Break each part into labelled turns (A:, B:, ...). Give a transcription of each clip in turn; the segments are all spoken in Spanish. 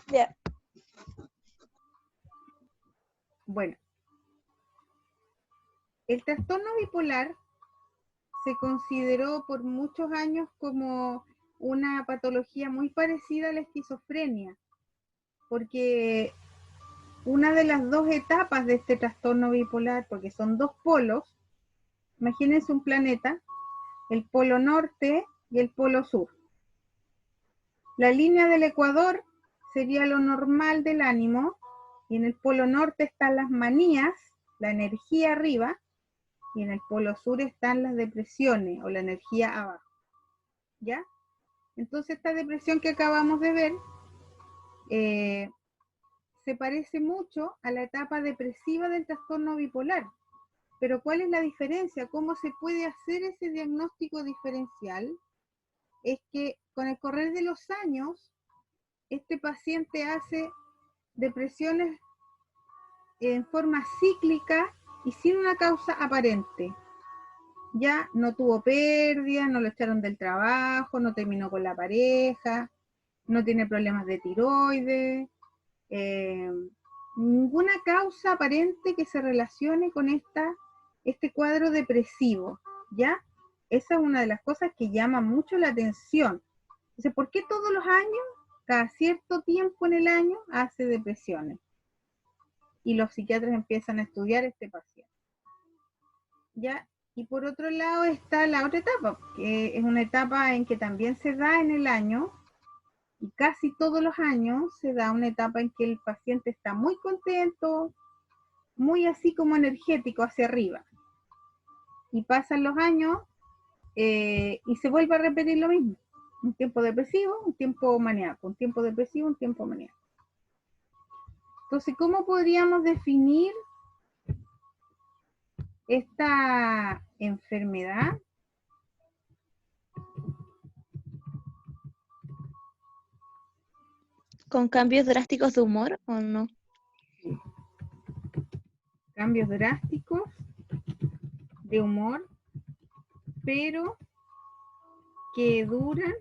A: Ya.
B: Bueno, el trastorno bipolar se consideró por muchos años como una patología muy parecida a la esquizofrenia, porque una de las dos etapas de este trastorno bipolar, porque son dos polos, imagínense un planeta, el polo norte y el polo sur. La línea del ecuador sería lo normal del ánimo, y en el polo norte están las manías, la energía arriba, y en el polo sur están las depresiones o la energía abajo. ¿Ya? Entonces esta depresión que acabamos de ver se parece mucho a la etapa depresiva del trastorno bipolar. Pero ¿cuál es la diferencia? ¿Cómo se puede hacer ese diagnóstico diferencial? Es que con el correr de los años, este paciente hace depresiones en forma cíclica y sin una causa aparente. Ya no tuvo pérdida, no lo echaron del trabajo, no terminó con la pareja, no tiene problemas de tiroides, ninguna causa aparente que se relacione con este cuadro depresivo, ¿ya? Esa es una de las cosas que llama mucho la atención. Entonces, ¿por qué todos los años, cada cierto tiempo en el año, hace depresiones? Y los psiquiatras empiezan a estudiar este paciente, ¿ya? Y por otro lado está la otra etapa, que es una etapa en que también se da en el año, y casi todos los años se da una etapa en que el paciente está muy contento, muy así como energético hacia arriba. Y pasan los años y se vuelve a repetir lo mismo. Un tiempo depresivo, un tiempo maníaco, un tiempo depresivo, un tiempo maníaco. Entonces, ¿cómo podríamos definir esta enfermedad?
A: ¿Con cambios drásticos de humor o no?
B: Cambios drásticos de humor, pero que duran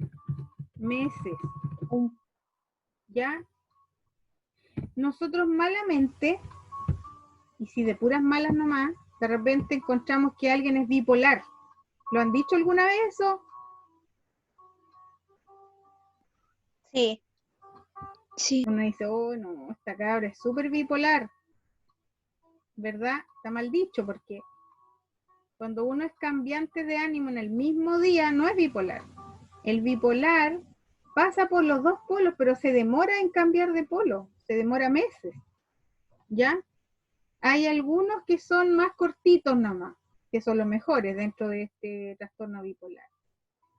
B: meses. ¿Ya? Nosotros malamente, y si de puras malas nomás, de repente encontramos que alguien es bipolar. ¿Lo han dicho alguna vez eso?
A: Sí.
C: Sí.
B: Uno dice, oh no, esta cabra es súper bipolar, ¿verdad? Está mal dicho, porque cuando uno es cambiante de ánimo en el mismo día, no es bipolar. El bipolar pasa por los dos polos, pero se demora en cambiar de polo, se demora meses, ¿ya? Hay algunos que son más cortitos nomás, que son los mejores dentro de este trastorno bipolar.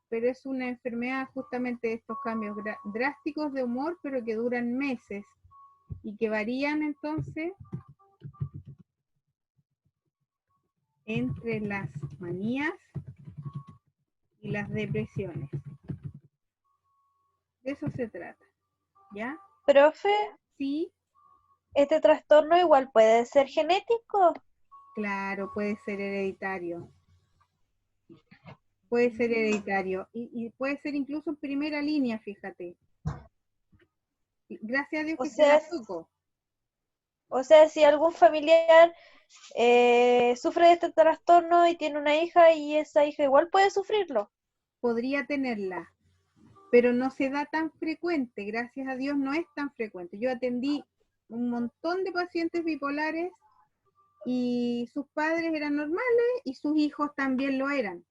B: Pero es una enfermedad justamente de estos cambios drásticos de humor, pero que duran meses y que varían entonces entre las manías y las depresiones. De eso se trata, ¿ya?
A: Profe,
B: Sí,
A: ¿este trastorno igual puede ser genético?
B: claro, puede ser hereditario. Puede ser hereditario y puede ser incluso en primera línea, fíjate. Gracias a Dios
A: O
B: que se da
A: sea,
B: poco.
A: si algún familiar sufre de este trastorno y tiene una hija y esa hija igual puede sufrirlo.
B: Podría tenerla, pero no se da tan frecuente, gracias a Dios no es tan frecuente. Yo atendí un montón de pacientes bipolares y sus padres eran normales y sus hijos también lo eran.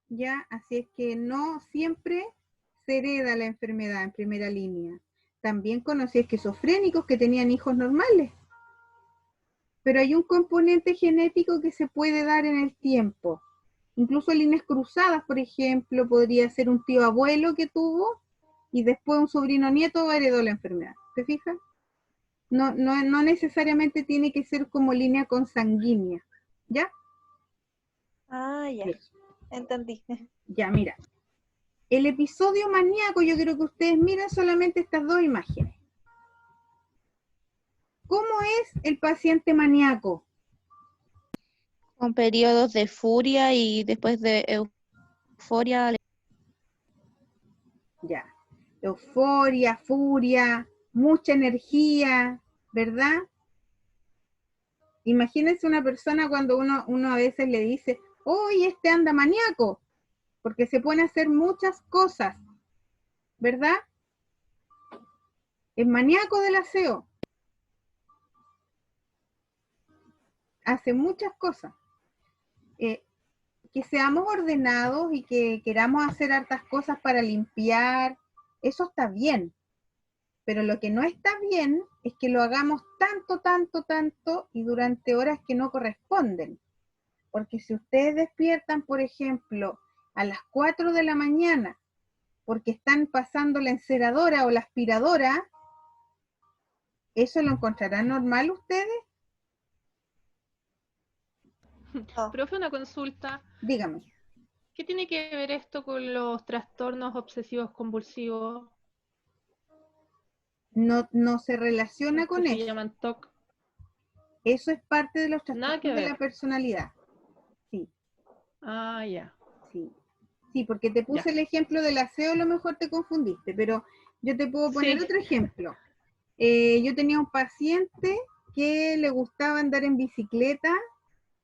B: Ya, así es que no siempre se hereda la enfermedad en primera línea. También conocí esquizofrénicos que tenían hijos normales, pero hay un componente genético que se puede dar en el tiempo. Incluso líneas cruzadas, por ejemplo, podría ser un tío abuelo que tuvo y después un sobrino nieto heredó la enfermedad. ¿Te fijas? No necesariamente tiene que ser como línea consanguínea. ¿Ya?
A: Ah, ya,
B: Bien.
A: entendí.
B: Ya, mira. El episodio maníaco, yo quiero que ustedes miren solamente estas dos imágenes. ¿Cómo es el paciente maníaco?
C: Con periodos de furia y después de euforia.
B: Ya. euforia, furia, mucha energía, ¿verdad? Imagínense una persona cuando uno a veces le dice, ¡oye, este anda maníaco! Porque se pone a hacer muchas cosas, ¿verdad? Es maníaco del aseo. Hace muchas cosas. Que seamos ordenados y que queramos hacer hartas cosas para limpiar, eso está bien. Pero lo que no está bien es que lo hagamos tanto y durante horas que no corresponden. Porque si ustedes despiertan, por ejemplo, a las 4 de la mañana, porque están pasando la enceradora o la aspiradora, ¿eso lo encontrarán normal ustedes?
A: No.
D: Profe, una consulta.
B: Dígame.
D: ¿Qué tiene que ver esto con los trastornos obsesivos compulsivos?
B: No se relaciona
D: Los
B: con
D: que se
B: eso.
D: llaman TOC.
B: Eso es parte de los
D: Nada
B: trastornos
D: que
B: de la
D: ver.
B: personalidad. Sí,
D: Ah, ya.
B: sí. Sí, porque te puse
D: Ya.
B: el ejemplo del aseo, a lo mejor te confundiste, pero yo te puedo poner
D: Sí.
B: otro ejemplo. Yo tenía un paciente que le gustaba andar en bicicleta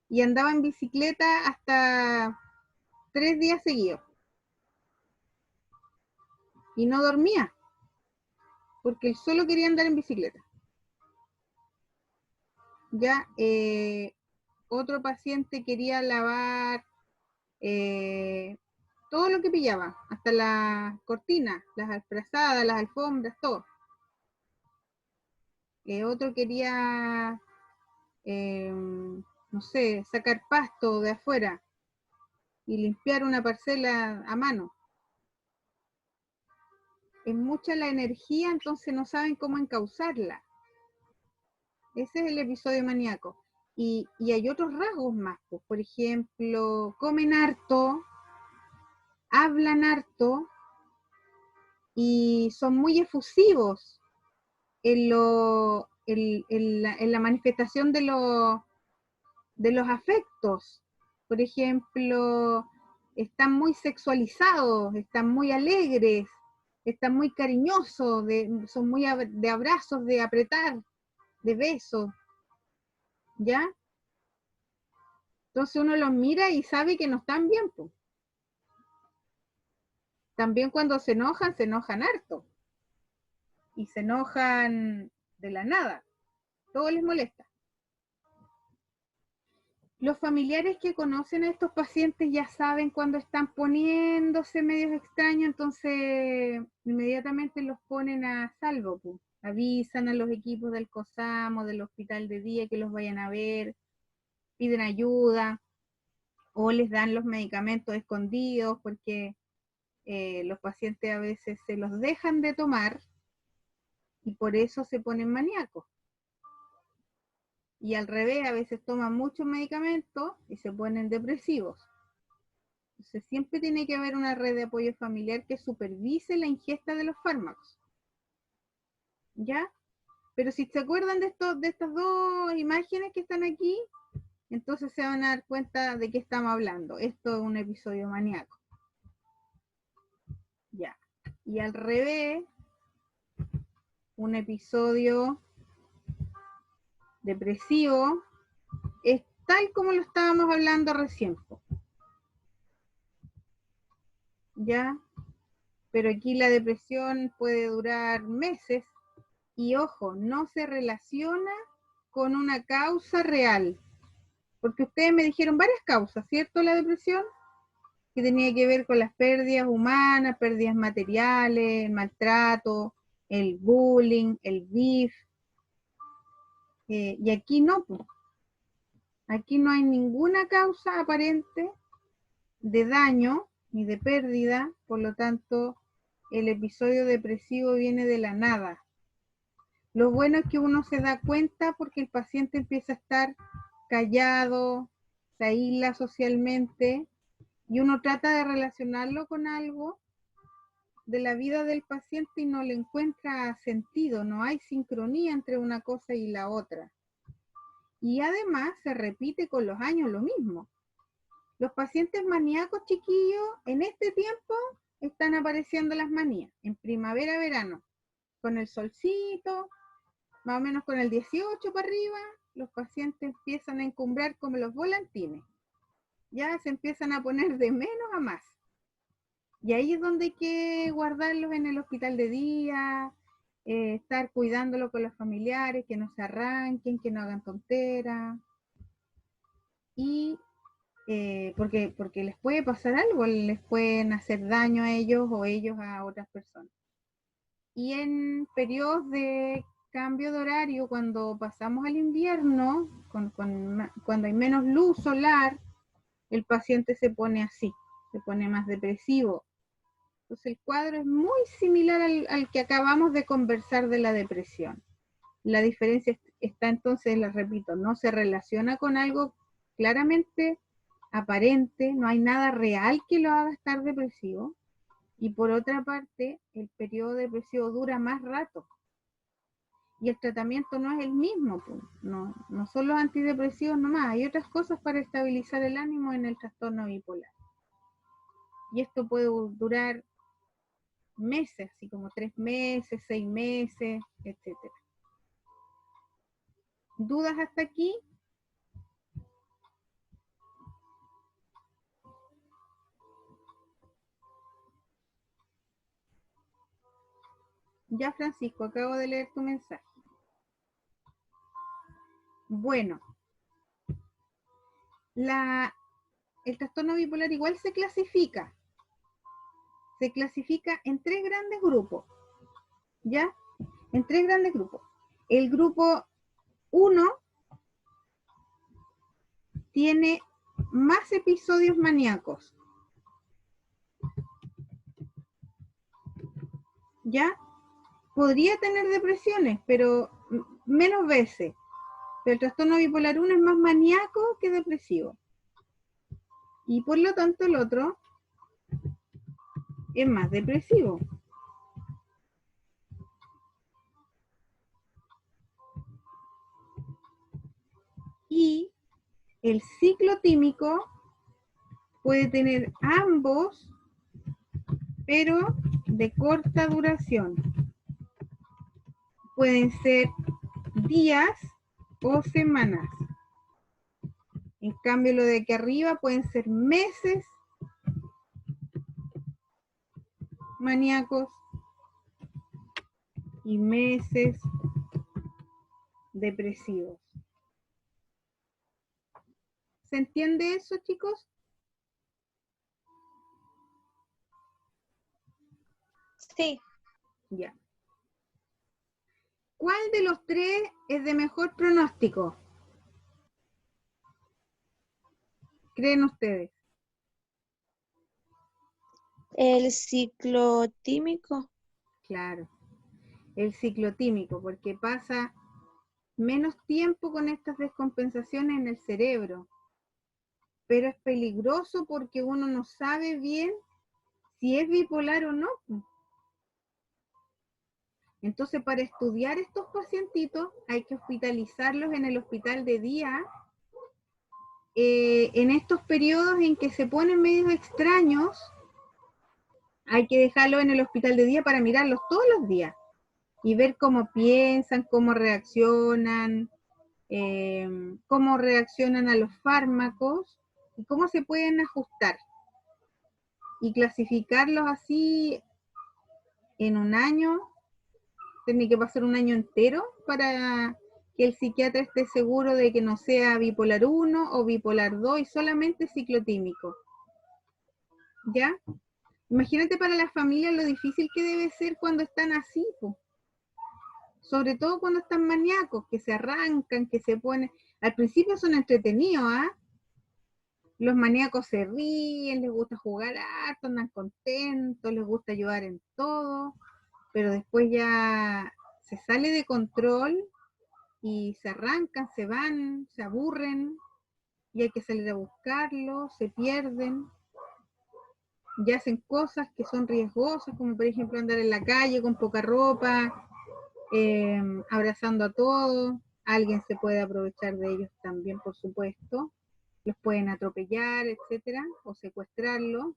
B: y andaba en bicicleta hasta 3 días seguidos. Y no dormía, porque él solo quería andar en bicicleta. Ya, otro paciente quería lavar todo lo que pillaba, hasta las cortinas, las alfrazadas, las alfombras, todo. Otro quería, no sé, sacar pasto de afuera y limpiar una parcela a mano. Es mucha la energía, entonces no saben cómo encauzarla. Ese es el episodio maníaco. Y hay otros rasgos más, pues, por ejemplo, comen harto, hablan harto y son muy efusivos en la manifestación de los afectos. Por ejemplo, están muy sexualizados, están muy alegres, están muy cariñosos, son muy de abrazos, de apretar, de besos, ¿ya? Entonces uno los mira y sabe que no están bien, pues. También cuando se enojan harto. Y se enojan de la nada. Todo les molesta. Los familiares que conocen a estos pacientes ya saben cuando están poniéndose medios extraños, entonces inmediatamente los ponen a salvo, pues. Avisan a los equipos del COSAM o del hospital de día que los vayan a ver, piden ayuda o les dan los medicamentos escondidos porque los pacientes a veces se los dejan de tomar y por eso se ponen maníacos. Y al revés, a veces toman muchos medicamentos y se ponen depresivos. Entonces siempre tiene que haber una red de apoyo familiar que supervise la ingesta de los fármacos. ¿Ya? Pero si se acuerdan de estas dos imágenes que están aquí, entonces se van a dar cuenta de qué estamos hablando. Esto es un episodio maníaco. Ya. Y al revés, un episodio depresivo es tal como lo estábamos hablando recién. ¿Ya? Pero aquí la depresión puede durar meses y ojo, no se relaciona con una causa real. Porque ustedes me dijeron varias causas, ¿cierto? La depresión, que tenía que ver con las pérdidas humanas, pérdidas materiales, el maltrato, el bullying, el BIF. Y aquí no, pues. Aquí no hay ninguna causa aparente de daño ni de pérdida, por lo tanto, el episodio depresivo viene de la nada. Lo bueno es que uno se da cuenta porque el paciente empieza a estar callado, se aísla socialmente y uno trata de relacionarlo con algo de la vida del paciente y no le encuentra sentido, no hay sincronía entre una cosa y la otra. Y además se repite con los años lo mismo. Los pacientes maníacos, chiquillos, en este tiempo están apareciendo las manías, en primavera, verano, con el solcito, más o menos con el 18 para arriba, los pacientes empiezan a encumbrar como los volantines, ya se empiezan a poner de menos a más. Y ahí es donde hay que guardarlos en el hospital de día, estar cuidándolo con los familiares, que no se arranquen, que no hagan tonteras. Y porque les puede pasar algo, les pueden hacer daño a ellos o ellos a otras personas. Y en periodos de cambio de horario, cuando pasamos al invierno, cuando hay menos luz solar, el paciente se pone así, se pone más depresivo. Entonces el cuadro es muy similar al que acabamos de conversar de la depresión. La diferencia está entonces, les repito, no se relaciona con algo claramente aparente, no hay nada real que lo haga estar depresivo. Y por otra parte, el periodo depresivo dura más rato. Y el tratamiento no es el mismo, pues. No son los antidepresivos nomás, hay otras cosas para estabilizar el ánimo en el trastorno bipolar. Y esto puede durar meses, así como 3 meses, 6 meses, etc. ¿Dudas hasta aquí? Ya, Francisco, acabo de leer tu mensaje. Bueno, el trastorno bipolar igual se clasifica en 3 grandes grupos, ¿ya? En 3 grandes grupos. El grupo 1 tiene más episodios maníacos, ¿ya? Podría tener depresiones, pero menos veces. Pero el trastorno bipolar 1 es más maníaco que depresivo. Y por lo tanto el otro es más depresivo. Y el ciclotímico puede tener ambos, pero de corta duración. Pueden ser días o semanas. En cambio, lo de aquí arriba pueden ser meses maníacos y meses depresivos. ¿Se entiende eso, chicos?
A: Sí.
B: Ya. ¿Cuál de los 3 es de mejor pronóstico? ¿Creen ustedes?
C: El ciclotímico.
B: Claro, el ciclotímico, porque pasa menos tiempo con estas descompensaciones en el cerebro. Pero es peligroso porque uno no sabe bien si es bipolar o no. Entonces, para estudiar estos pacientitos hay que hospitalizarlos en el hospital de día, en estos periodos en que se ponen medios extraños, hay que dejarlos en el hospital de día para mirarlos todos los días y ver cómo piensan, cómo reaccionan a los fármacos y cómo se pueden ajustar. Y clasificarlos así en un año, tiene que pasar un año entero para que el psiquiatra esté seguro de que no sea bipolar 1 o bipolar 2 y solamente ciclotímico. ¿Ya? Imagínate para las familias lo difícil que debe ser cuando están así, po. Sobre todo cuando están maníacos, que se arrancan, que se ponen... Al principio son entretenidos, ¿ah? Los maníacos se ríen, les gusta jugar harto, andan contentos, les gusta ayudar en todo, pero después ya se sale de control y se arrancan, se van, se aburren y hay que salir a buscarlos, se pierden y hacen cosas que son riesgosas, como por ejemplo andar en la calle con poca ropa, abrazando a todos. Alguien se puede aprovechar de ellos también, por supuesto. Los pueden atropellar, etcétera, o secuestrarlos.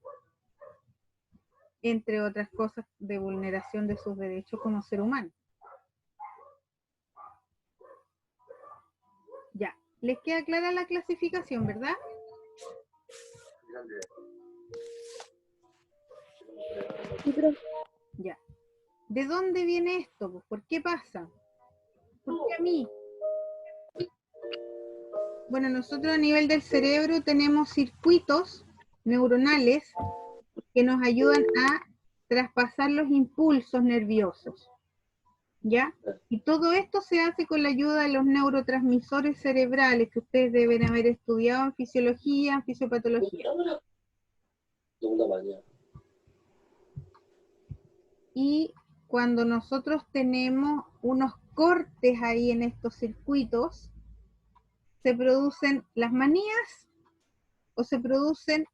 B: entre otras cosas de vulneración de sus derechos como ser humano. Ya, les queda clara la clasificación, ¿verdad? Ya. ¿De dónde viene esto? Pues, ¿por qué pasa? ¿Por qué a mí? Bueno, nosotros a nivel del cerebro tenemos circuitos neuronales que nos ayudan a traspasar los impulsos nerviosos, ¿ya? Y todo esto se hace con la ayuda de los neurotransmisores cerebrales que ustedes deben haber estudiado en fisiología, en fisiopatología. Y cuando nosotros tenemos unos cortes ahí en estos circuitos, se producen las manías o se producen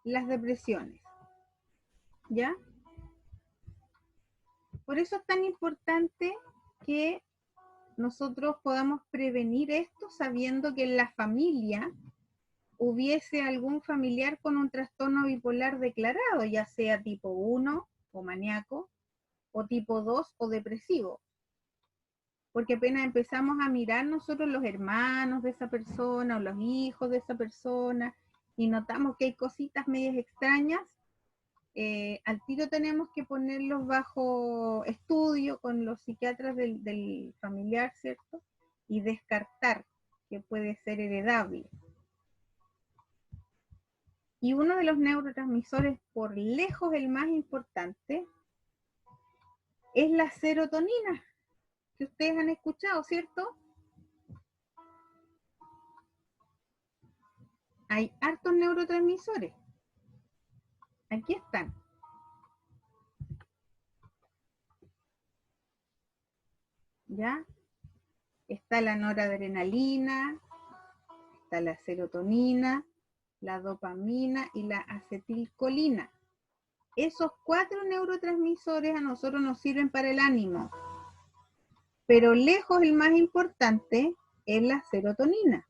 B: las depresiones, ¿ya? Por eso es tan importante que nosotros podamos prevenir esto sabiendo que en la familia hubiese algún familiar con un trastorno bipolar declarado, ya sea tipo 1 o maníaco, o tipo 2 o depresivo. Porque apenas empezamos a mirar nosotros los hermanos de esa persona o los hijos de esa persona y notamos que hay cositas medias extrañas, al tiro tenemos que ponerlos bajo estudio con los psiquiatras del familiar, ¿cierto? Y descartar que puede ser heredable. Y uno de los neurotransmisores por lejos el más importante es la serotonina, que ustedes han escuchado, ¿cierto? Hay hartos neurotransmisores. Aquí están. ¿Ya? Está la noradrenalina, está la serotonina, la dopamina y la acetilcolina. Esos 4 neurotransmisores a nosotros nos sirven para el ánimo. Pero lejos el más importante es la serotonina.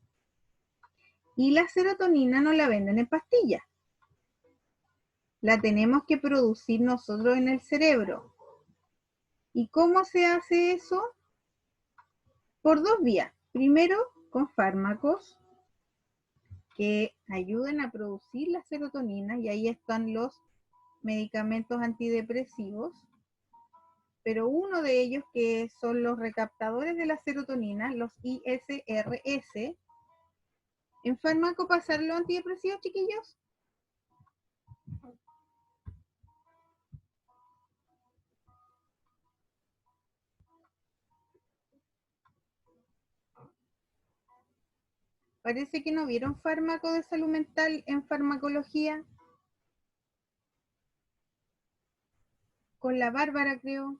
B: Y la serotonina no la venden en pastillas. La tenemos que producir nosotros en el cerebro. ¿Y cómo se hace eso? Por 2 vías. Primero, con fármacos que ayuden a producir la serotonina, y ahí están los medicamentos antidepresivos, pero uno de ellos que son los recaptadores de la serotonina, los ISRS, ¿en fármaco pasan los antidepresivos, chiquillos? Parece que no vieron fármaco de salud mental en farmacología. Con la Bárbara, creo.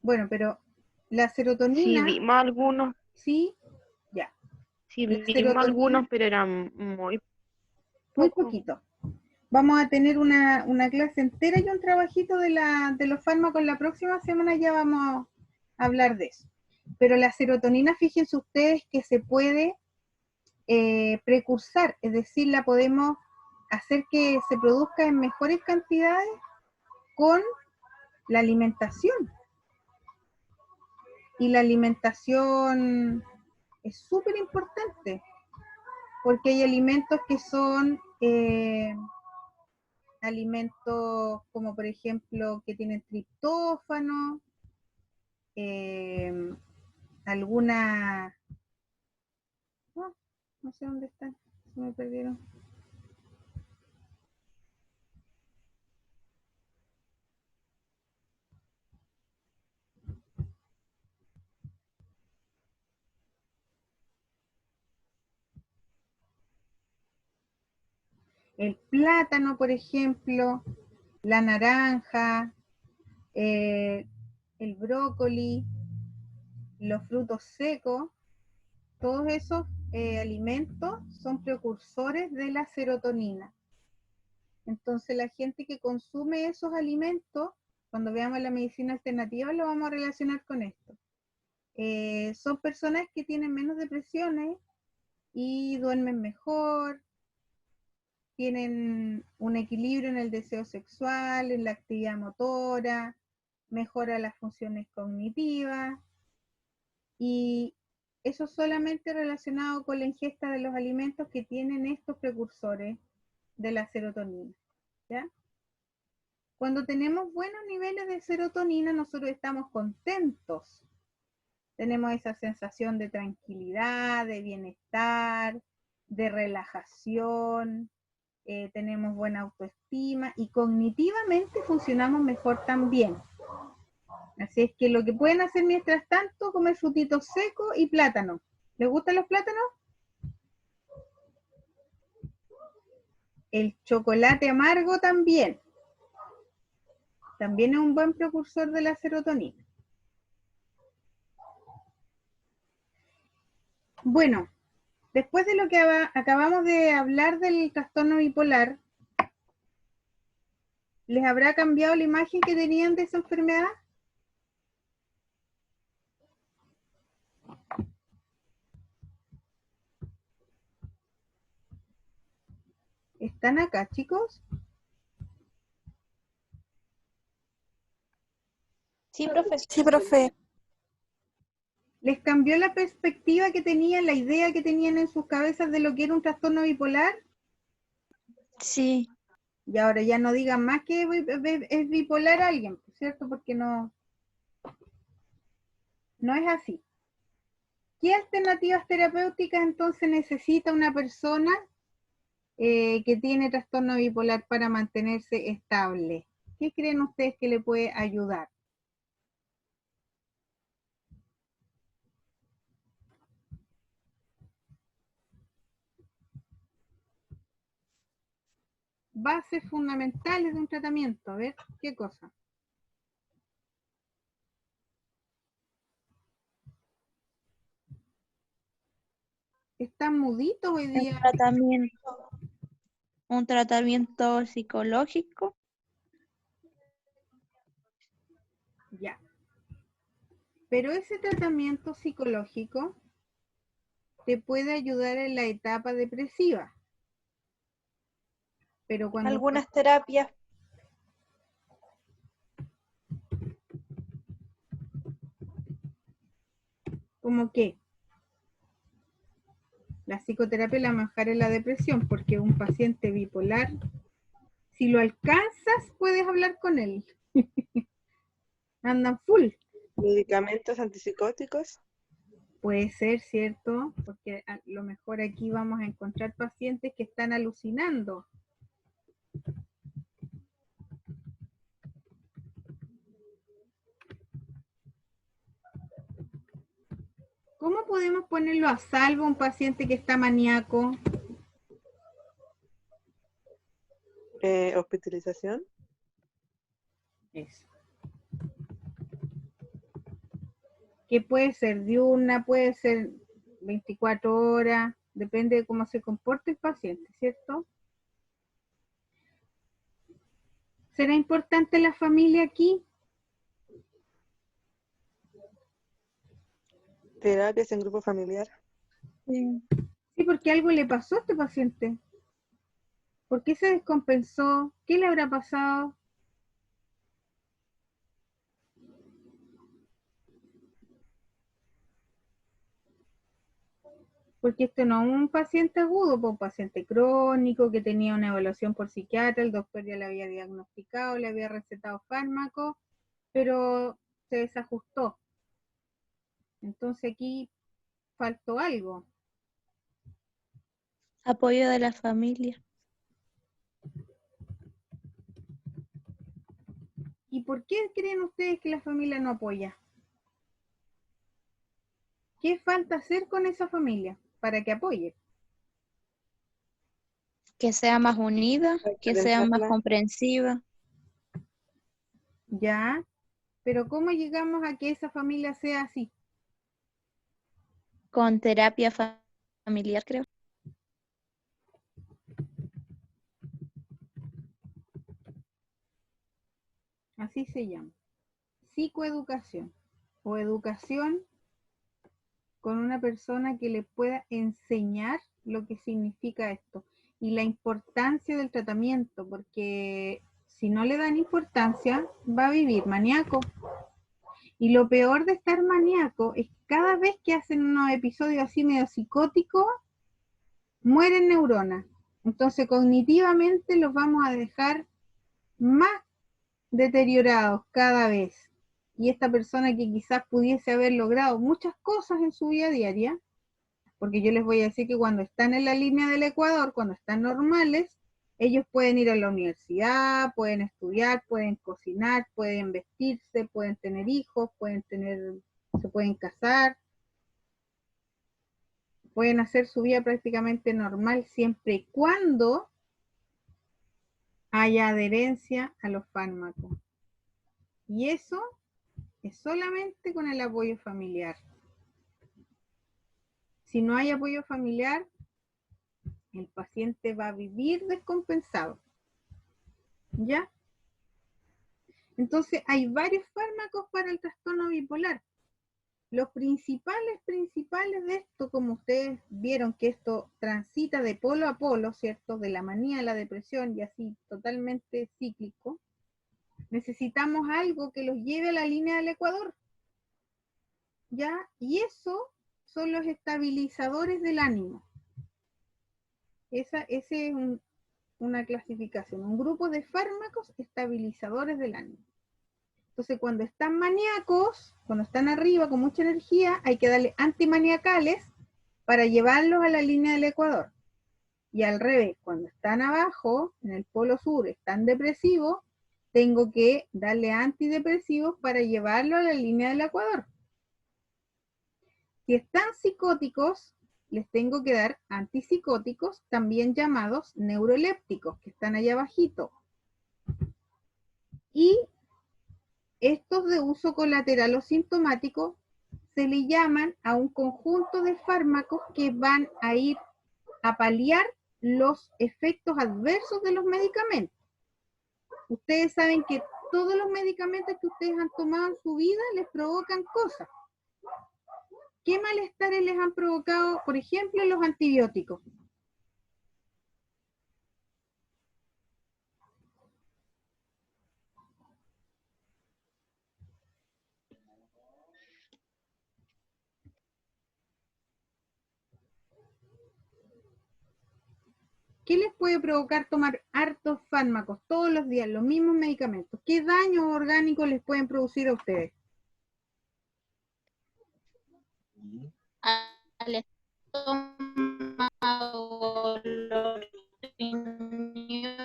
B: Bueno, pero la
C: Sí,
B: serotonina,
C: vimos algunos,
B: sí, ya.
C: sí,
B: La
C: vimos
B: serotonina,
C: algunos, pero eran muy
B: muy
C: pocos.
B: poquito. Vamos a tener una clase entera y un trabajito de los fármacos. La próxima semana ya vamos a hablar de eso. Pero la serotonina, fíjense ustedes que se puede precursar, es decir, la podemos hacer que se produzca en mejores cantidades con la alimentación. Y la alimentación es súper importante, porque hay alimentos que son alimentos como por ejemplo que tienen triptófano, alguna, oh, no sé dónde están, se me perdieron. El plátano, por ejemplo, la naranja, el brócoli, los frutos secos, todos esos alimentos son precursores de la serotonina. Entonces la gente que consume esos alimentos, cuando veamos la medicina alternativa, lo vamos a relacionar con esto. Son personas que tienen menos depresiones y duermen mejor, tienen un equilibrio en el deseo sexual, en la actividad motora, mejora las funciones cognitivas, y eso solamente relacionado con la ingesta de los alimentos que tienen estos precursores de la serotonina, ¿ya? Cuando tenemos buenos niveles de serotonina, nosotros estamos contentos. Tenemos esa sensación de tranquilidad, de bienestar, de relajación, tenemos buena autoestima y cognitivamente funcionamos mejor también. Así es que lo que pueden hacer mientras tanto, comer frutitos secos y plátano. ¿Les gustan los plátanos? El chocolate amargo también. También es un buen precursor de la serotonina. Bueno, después de lo que acabamos de hablar del trastorno bipolar, ¿les habrá cambiado la imagen que tenían de esa enfermedad? ¿Están acá, chicos?
A: Sí, profe.
E: Sí, profe.
B: ¿Les cambió la perspectiva que tenían, la idea que tenían en sus cabezas de lo que era un trastorno bipolar?
E: Sí.
B: Y ahora ya no digan más que es bipolar alguien, ¿cierto? Porque no es así. ¿Qué alternativas terapéuticas entonces necesita una persona que tiene trastorno bipolar para mantenerse estable? ¿Qué creen ustedes que le puede ayudar? Bases fundamentales de un tratamiento, a ver, ¿qué cosa? ¿Están muditos hoy día?
E: Un tratamiento psicológico.
B: Ya. Pero ese tratamiento psicológico te puede ayudar en la etapa depresiva. Pero cuando
A: Algunas terapias.
B: ¿Cómo qué? La psicoterapia la mejor en la depresión, porque un paciente bipolar, si lo alcanzas, puedes hablar con él. Andan full.
C: ¿Medicamentos antipsicóticos?
B: Puede ser, ¿cierto? Porque a lo mejor aquí vamos a encontrar pacientes que están alucinando. ¿Cómo podemos ponerlo a salvo a un paciente que está maníaco?
C: ¿Hospitalización?
B: Eso. Que puede ser diurna, puede ser 24 horas, depende de cómo se comporte el paciente, ¿cierto? ¿Será importante la familia aquí?
C: ¿Terapias en grupo familiar?
E: Sí.
B: Sí, porque algo le pasó a este paciente. ¿Por qué se descompensó? ¿Qué le habrá pasado? Porque esto no es un paciente agudo, pues un paciente crónico que tenía una evaluación por psiquiatra, el doctor ya le había diagnosticado, le había recetado fármacos, pero se desajustó. Entonces aquí faltó algo.
E: Apoyo de la familia.
B: ¿Y por qué creen ustedes que la familia no apoya? ¿Qué falta hacer con esa familia para que apoye?
E: Que sea más unida, que sea más
C: Enfrentarla.
E: comprensiva.
B: Ya, pero ¿cómo llegamos a que esa familia sea así?
E: Con terapia familiar, creo.
B: Así se llama. Psicoeducación o educación con una persona que le pueda enseñar lo que significa esto. y la importancia del tratamiento, porque si no le dan importancia, va a vivir maníaco. Y lo peor de estar maníaco es que cada vez que hacen unos episodios así medio psicóticos, mueren neuronas. Entonces cognitivamente los vamos a dejar más deteriorados cada vez. Y esta persona que quizás pudiese haber logrado muchas cosas en su vida diaria, porque yo les voy a decir que cuando están en la línea del Ecuador, cuando están normales, ellos pueden ir a la universidad, pueden estudiar, pueden cocinar, pueden vestirse, pueden tener hijos, se pueden casar, pueden hacer su vida prácticamente normal siempre y cuando haya adherencia a los fármacos. Y eso es solamente con el apoyo familiar. Si no hay apoyo familiar, el paciente va a vivir descompensado. ¿Ya? Entonces, hay varios fármacos para el trastorno bipolar. Los principales de esto, como ustedes vieron que esto transita de polo a polo, ¿cierto? De la manía a la depresión y así totalmente cíclico, necesitamos algo que los lleve a la línea del Ecuador. ¿Ya? Y eso son los estabilizadores del ánimo. Ese es una clasificación, un grupo de fármacos estabilizadores del ánimo. Entonces, cuando están maníacos, cuando están arriba con mucha energía, hay que darle antimaniacales para llevarlos a la línea del Ecuador. Y al revés, cuando están abajo, en el polo sur, están depresivos, tengo que darle antidepresivos para llevarlo a la línea del Ecuador. Si están psicóticos, les tengo que dar antipsicóticos, también llamados neurolépticos, que están allá abajito. Y estos de uso colateral o sintomático se le llaman a un conjunto de fármacos que van a ir a paliar los efectos adversos de los medicamentos. Ustedes saben que todos los medicamentos que ustedes han tomado en su vida les provocan cosas. ¿Qué malestares les han provocado, por ejemplo, los antibióticos? ¿Qué les puede provocar tomar hartos fármacos todos los días, los mismos medicamentos? ¿Qué daños orgánicos les pueden producir a ustedes?
E: Al estómago, los riñones.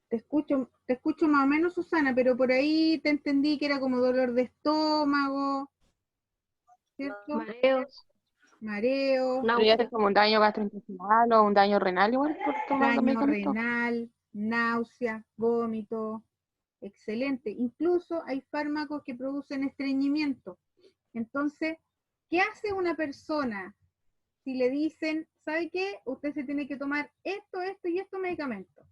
B: Te escucho más o menos, Susana, pero por ahí te entendí que era como dolor de estómago, ¿cierto?
D: Mareos.
B: Mareo,
F: Podría ser como un daño gastrointestinal o un daño renal igual por tomar los
B: daño
F: medicamentos.
B: renal, náuseas, vómito. Excelente. Incluso hay fármacos que producen estreñimiento. Entonces, ¿qué hace una persona si le dicen, ¿sabe qué? Usted se tiene que tomar esto, esto y estos medicamentos.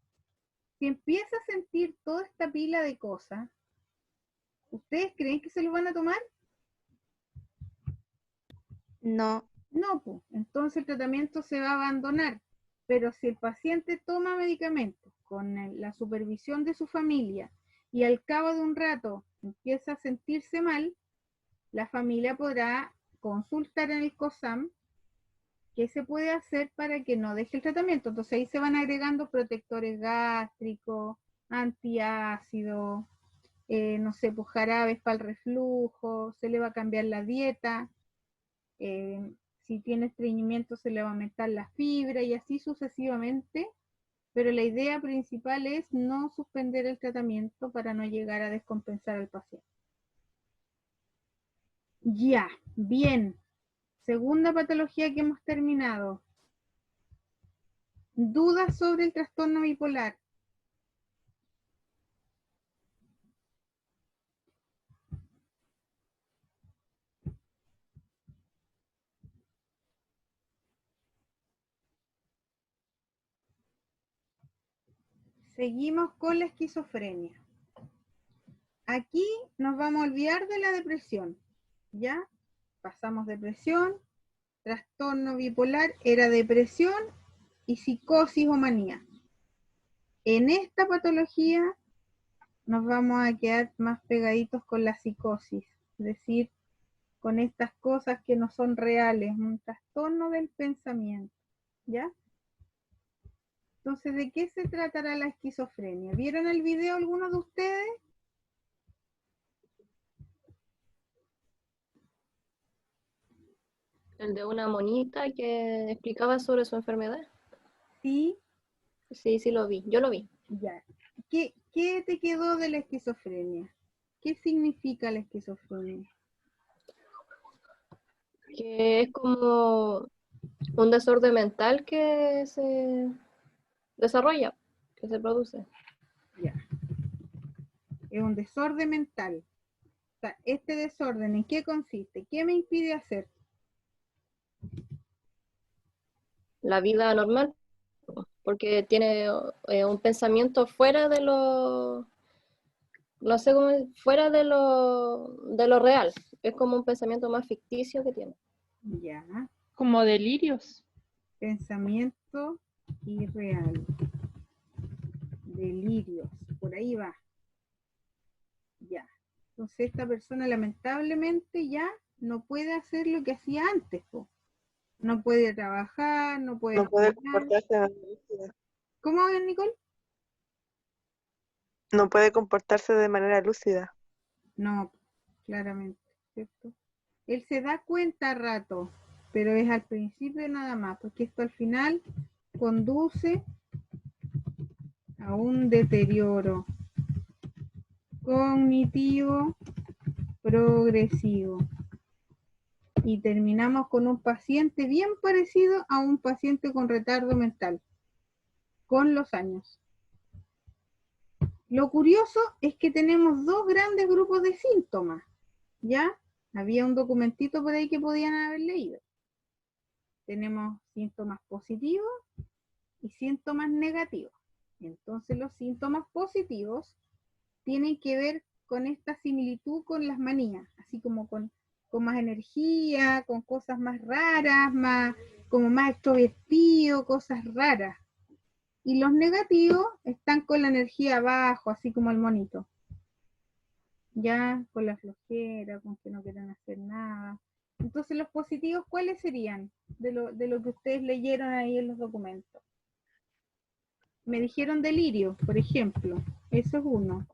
B: Si empieza a sentir toda esta pila de cosas, ¿ustedes creen que se lo van a tomar?
E: No.
B: No, pues, entonces el tratamiento se va a abandonar. Pero si el paciente toma medicamentos con la supervisión de su familia y al cabo de un rato empieza a sentirse mal, la familia podrá consultar en el COSAM qué se puede hacer para que no deje el tratamiento. Entonces ahí se van agregando protectores gástricos, antiácidos, no sé, pues jarabes para el reflujo, se le va a cambiar la dieta, si tiene estreñimiento se le va a aumentar la fibra y así sucesivamente, pero la idea principal es no suspender el tratamiento para no llegar a descompensar al paciente. Ya, bien. Segunda patología que hemos terminado. ¿Dudas sobre el trastorno bipolar? Seguimos con la esquizofrenia. Aquí nos vamos a olvidar de la depresión, ¿ya? Pasamos depresión, trastorno bipolar era depresión y psicosis o manía. En esta patología nos vamos a quedar más pegaditos con la psicosis, es decir, con estas cosas que no son reales, un trastorno del pensamiento, ¿ya? Entonces, ¿de qué se tratará la esquizofrenia? ¿Vieron el video algunos de ustedes?
G: El de una monita que explicaba sobre su enfermedad.
B: Sí,
G: Sí, sí lo vi. Yo lo vi.
B: ya. ¿Qué te quedó de la esquizofrenia? ¿Qué significa la esquizofrenia?
G: Que es como un desorden mental que se desarrolla, que se produce.
B: Ya. Es un desorden mental. O sea, este desorden, ¿en qué consiste? ¿Qué me impide hacer?
G: La vida normal, porque tiene un pensamiento fuera de lo, no sé cómo, fuera de lo real. Es como un pensamiento más ficticio que tiene.
B: Ya.
D: Como delirios.
B: Pensamiento irreal. Delirios. Por ahí va. Ya. Entonces esta persona lamentablemente ya no puede hacer lo que hacía antes, po. No puede trabajar, no puede
C: No puede
B: estudiar.
C: comportarse de manera lúcida.
B: ¿Cómo, Nicole?
C: No puede comportarse de manera lúcida.
B: No, claramente, ¿cierto? Él se da cuenta a rato, pero es al principio nada más, porque esto al final conduce a un deterioro cognitivo progresivo. Y terminamos con un paciente bien parecido a un paciente con retardo mental, con los años. Lo curioso es que tenemos dos grandes grupos de síntomas, ¿ya? Había un documentito por ahí que podían haber leído. Tenemos síntomas positivos y síntomas negativos. Entonces los síntomas positivos tienen que ver con esta similitud con las manías, así como con más energía, con cosas más raras, como más extrovertido, cosas raras. Y los negativos están con la energía abajo, así como el monito. Ya, con la flojera, con que no quieren hacer nada. Entonces, los positivos, ¿cuáles serían de lo que ustedes leyeron ahí en los documentos? Me dijeron delirio, por ejemplo. Eso es uno.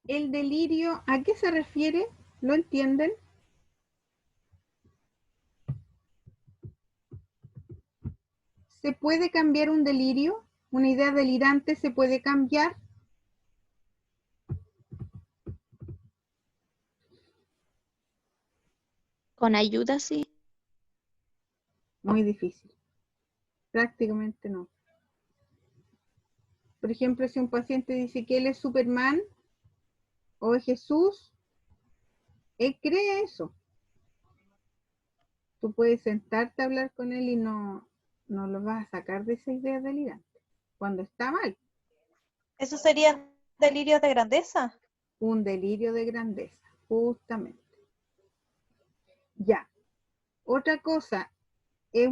B: El delirio, ¿a qué se refiere? ¿Lo entienden? ¿Se puede cambiar un delirio? ¿Una idea delirante se puede cambiar?
E: Con ayuda, sí.
B: Muy difícil. Prácticamente no. Por ejemplo, si un paciente dice que él es Superman o es Jesús, él cree eso. Tú puedes sentarte a hablar con él y no lo vas a sacar de esa idea delirante. Cuando está mal.
A: ¿Eso serían delirios de grandeza?
B: Un delirio de grandeza, justamente. Ya. Otra cosa, es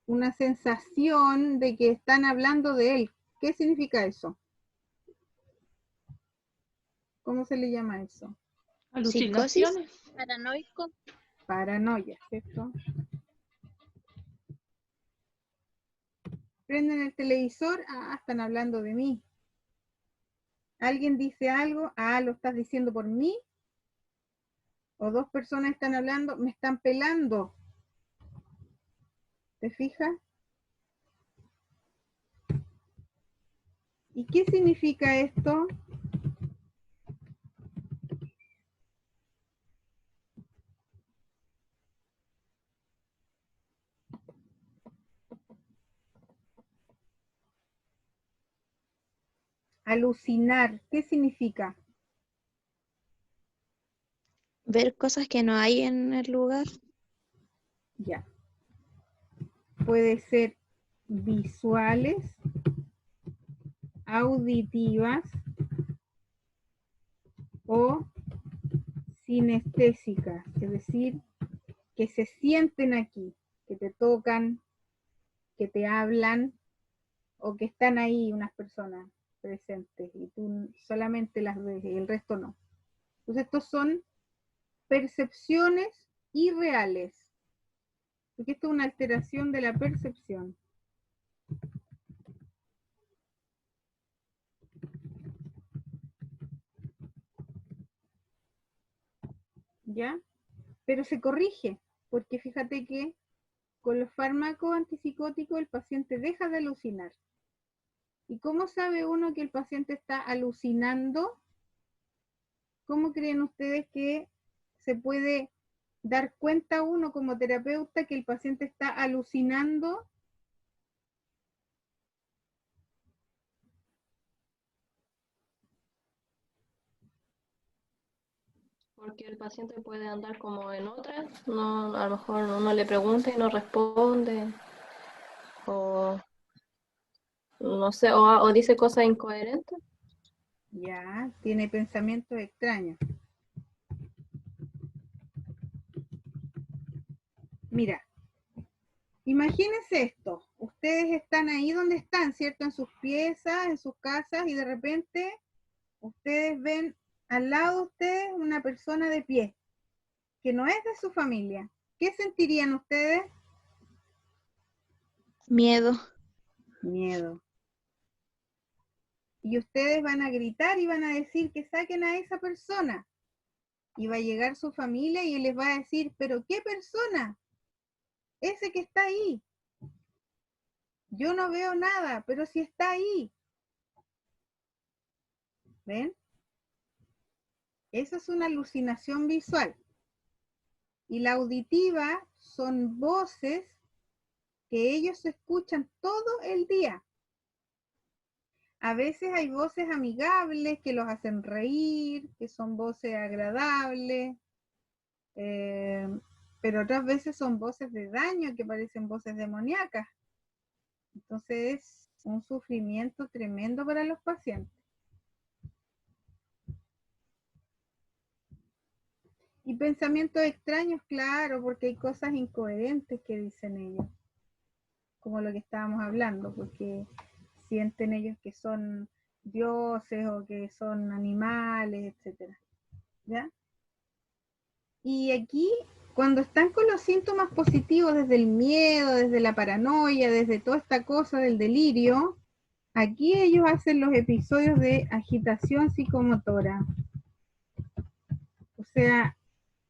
B: una sensación de que están hablando de él. ¿Qué significa eso? ¿Cómo se le llama eso?
D: Alucinaciones.
E: Paranoico.
B: Paranoia, ¿cierto? Prenden el televisor, están hablando de mí. Alguien dice algo, lo estás diciendo por mí. O dos personas están hablando, me están pelando. ¿Te fijas? ¿Y qué significa esto? Alucinar, ¿qué significa?
E: Ver cosas que no hay en el lugar.
B: Ya. Puede ser visuales, auditivas o sinestésica, es decir, que se sienten aquí, que te tocan, que te hablan, o que están ahí unas personas presentes y tú solamente las ves y el resto no. Entonces estos son percepciones irreales, porque esto es una alteración de la percepción. ¿Ya? Pero se corrige, porque fíjate que con los fármacos antipsicóticos el paciente deja de alucinar. ¿Y cómo sabe uno que el paciente está alucinando? ¿Cómo creen ustedes que se puede dar cuenta uno como terapeuta que el paciente está alucinando?
G: Porque el paciente puede andar como en otra, no, a lo mejor uno le pregunta y no responde, o no sé, o dice cosas incoherentes.
B: Ya, tiene pensamientos extraños. Mira, imagínense esto. Ustedes están ahí donde están, ¿cierto? En sus piezas, en sus casas, y de repente ustedes ven al lado de ustedes una persona de pie, que no es de su familia. ¿Qué sentirían ustedes?
E: Miedo.
B: Miedo. Y ustedes van a gritar y van a decir que saquen a esa persona. Y va a llegar su familia y él les va a decir, ¿pero qué persona? Ese que está ahí. Yo no veo nada, pero si está ahí. ¿Ven? Esa es una alucinación visual. Y la auditiva son voces que ellos escuchan todo el día. A veces hay voces amigables que los hacen reír, que son voces agradables, pero otras veces son voces de daño que parecen voces demoníacas. Entonces es un sufrimiento tremendo para los pacientes. Y pensamientos extraños, claro, porque hay cosas incoherentes que dicen ellos, como lo que estábamos hablando, porque sienten ellos que son dioses o que son animales, etcétera. ¿Ya? Y aquí, cuando están con los síntomas positivos, desde el miedo, desde la paranoia, desde toda esta cosa del delirio, aquí ellos hacen los episodios de agitación psicomotora. O sea,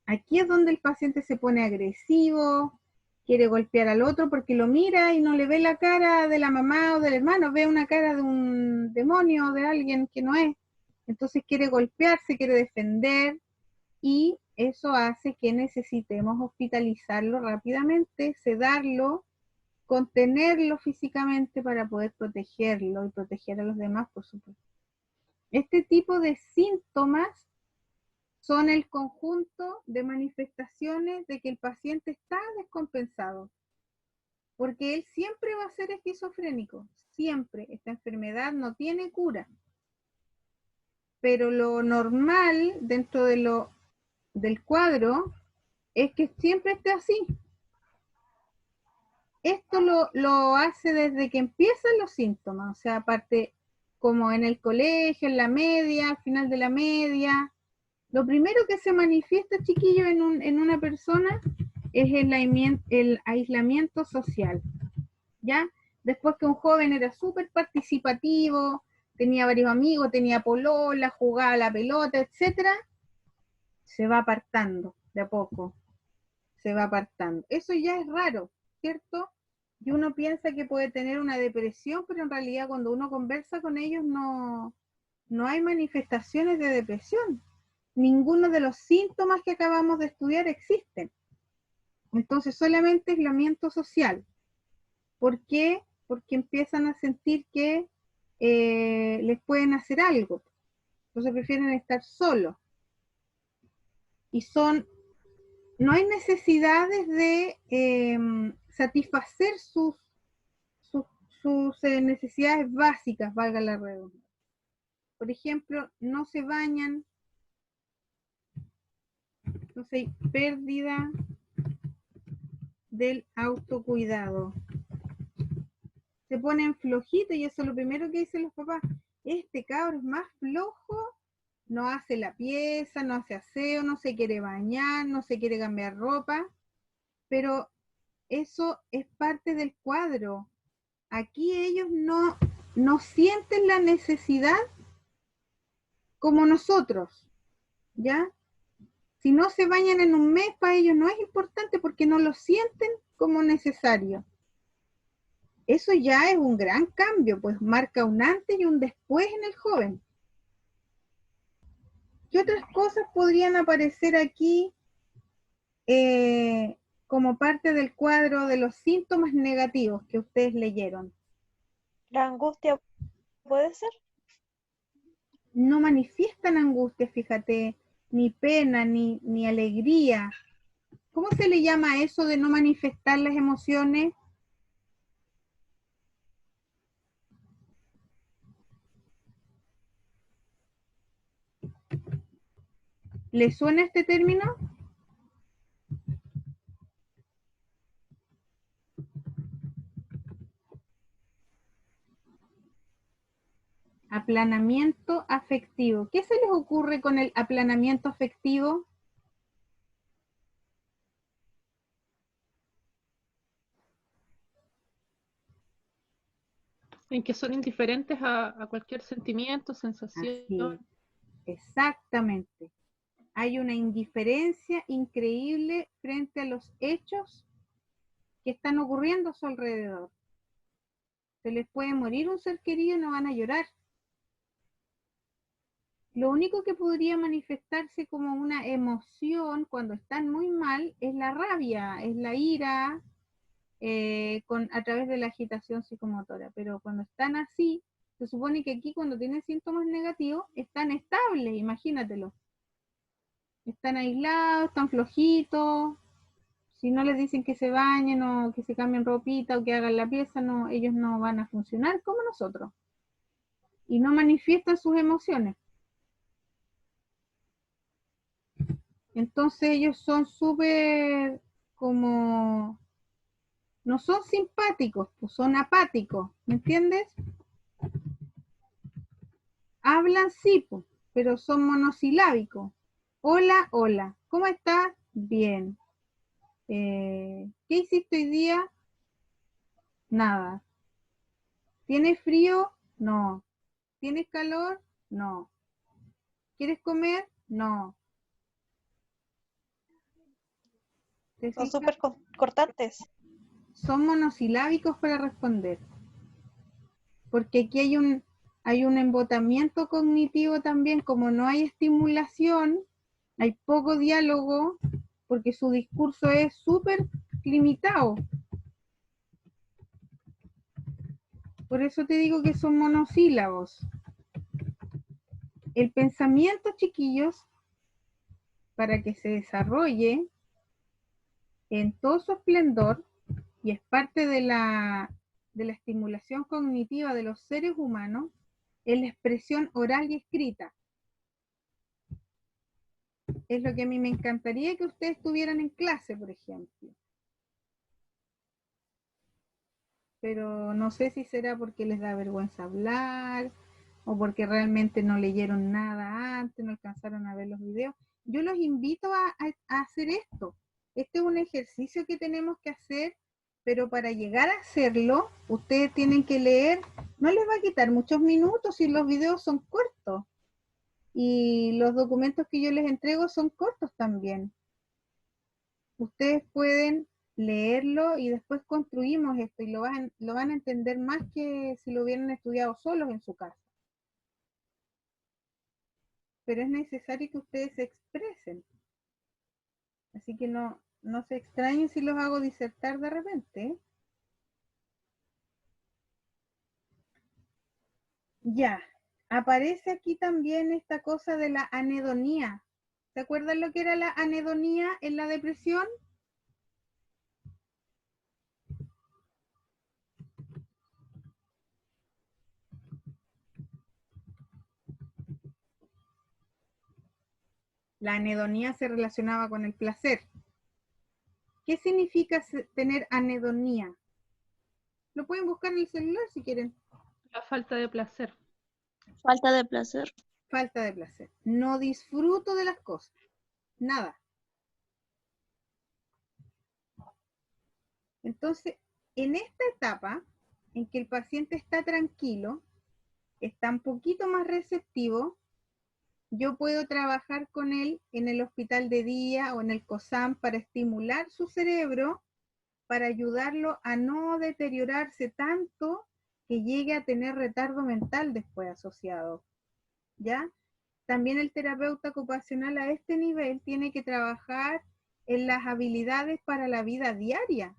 B: aquí es donde el paciente se pone agresivo, quiere golpear al otro porque lo mira y no le ve la cara de la mamá o del hermano, ve una cara de un demonio o de alguien que no es. Entonces quiere golpearse, quiere defender, y eso hace que necesitemos hospitalizarlo rápidamente, sedarlo, contenerlo físicamente para poder protegerlo y proteger a los demás, por supuesto. Este tipo de síntomas son el conjunto de manifestaciones de que el paciente está descompensado, porque él siempre va a ser esquizofrénico, siempre. Esta enfermedad no tiene cura, pero lo normal dentro de del cuadro es que siempre esté así. Esto lo hace desde que empiezan los síntomas, o sea, aparte como en el colegio, en la media, al final de la media. Lo primero que se manifiesta, chiquillo, en una persona es el aislamiento social, ¿ya? Después que un joven era súper participativo, tenía varios amigos, tenía polola, jugaba a la pelota, etcétera, se va apartando de a poco, se va apartando. Eso ya es raro, ¿cierto? Y uno piensa que puede tener una depresión, pero en realidad cuando uno conversa con ellos no hay manifestaciones de depresión. Ninguno de los síntomas que acabamos de estudiar existen. Entonces solamente aislamiento social. ¿Por qué? Porque empiezan a sentir que les pueden hacer algo. Entonces prefieren estar solos. Y no hay necesidades de satisfacer sus necesidades básicas, valga la redundancia. Por ejemplo, no se bañan, Entonces hay pérdida del autocuidado. Se ponen flojitos y eso es lo primero que dicen los papás. Este cabro es más flojo, no hace la pieza, no hace aseo, no se quiere bañar, no se quiere cambiar ropa, pero eso es parte del cuadro. Aquí ellos no sienten la necesidad como nosotros, ¿ya? Si no se bañan en un mes, para ellos no es importante porque no lo sienten como necesario. Eso ya es un gran cambio, pues marca un antes y un después en el joven. ¿Qué otras cosas podrían aparecer aquí como parte del cuadro de los síntomas negativos que ustedes leyeron?
A: La angustia puede ser.
B: No manifiestan angustia, fíjate, ni pena, ni alegría. ¿Cómo se le llama a eso de no manifestar las emociones? ¿Le suena este término? Aplanamiento afectivo. ¿Qué se les ocurre con el aplanamiento afectivo?
D: En que son indiferentes a cualquier sentimiento, sensación.
B: Así es, exactamente. Hay una indiferencia increíble frente a los hechos que están ocurriendo a su alrededor. Se les puede morir un ser querido y no van a llorar. Lo único que podría manifestarse como una emoción cuando están muy mal es la rabia, es la ira, a través de la agitación psicomotora. Pero cuando están así, se supone que aquí cuando tienen síntomas negativos, están estables, imagínatelo. Están aislados, están flojitos. Si no les dicen que se bañen o que se cambien ropita o que hagan la pieza, no, ellos no van a funcionar como nosotros. Y no manifiestan sus emociones. Entonces ellos son súper como, no son simpáticos, pues son apáticos, ¿me entiendes? Hablan sí, pues, pero son monosilábicos. Hola, hola, ¿cómo estás? Bien. ¿Qué hiciste hoy día? Nada. ¿Tienes frío? No. ¿Tienes calor? No. ¿Quieres comer? No. ¿Te
A: Son
B: fijas?
A: súper cortantes.
B: Son monosilábicos para responder. Porque aquí hay un embotamiento cognitivo también, como no hay estimulación, hay poco diálogo, porque su discurso es súper limitado. Por eso te digo que son monosílabos. El pensamiento, chiquillos, para que se desarrolle en todo su esplendor, y es parte de la estimulación cognitiva de los seres humanos, es la expresión oral y escrita. Es lo que a mí me encantaría que ustedes tuvieran en clase, por ejemplo. Pero no sé si será porque les da vergüenza hablar o porque realmente no leyeron nada antes, no alcanzaron a ver los videos. Yo los invito a hacer esto. Este es un ejercicio que tenemos que hacer, pero para llegar a hacerlo, ustedes tienen que leer. No les va a quitar muchos minutos y los videos son cortos. Y los documentos que yo les entrego son cortos también. Ustedes pueden leerlo y después construimos esto y lo van a entender más que si lo hubieran estudiado solos en su casa. Pero es necesario que ustedes se expresen. Así que no se extrañen si los hago disertar de repente, ¿eh? Ya, aparece aquí también esta cosa de la anhedonía. ¿Se acuerdan lo que era la anhedonía en la depresión? La anhedonía se relacionaba con el placer. ¿Qué significa tener anhedonía? Lo pueden buscar en el celular si quieren.
D: La falta de placer.
E: Falta de placer.
B: Falta de placer. No disfruto de las cosas. Nada. Entonces, en esta etapa, en que el paciente está tranquilo, está un poquito más receptivo, yo puedo trabajar con él en el hospital de día o en el COSAM para estimular su cerebro, para ayudarlo a no deteriorarse tanto que llegue a tener retardo mental después asociado. ¿Ya? También el terapeuta ocupacional a este nivel tiene que trabajar en las habilidades para la vida diaria.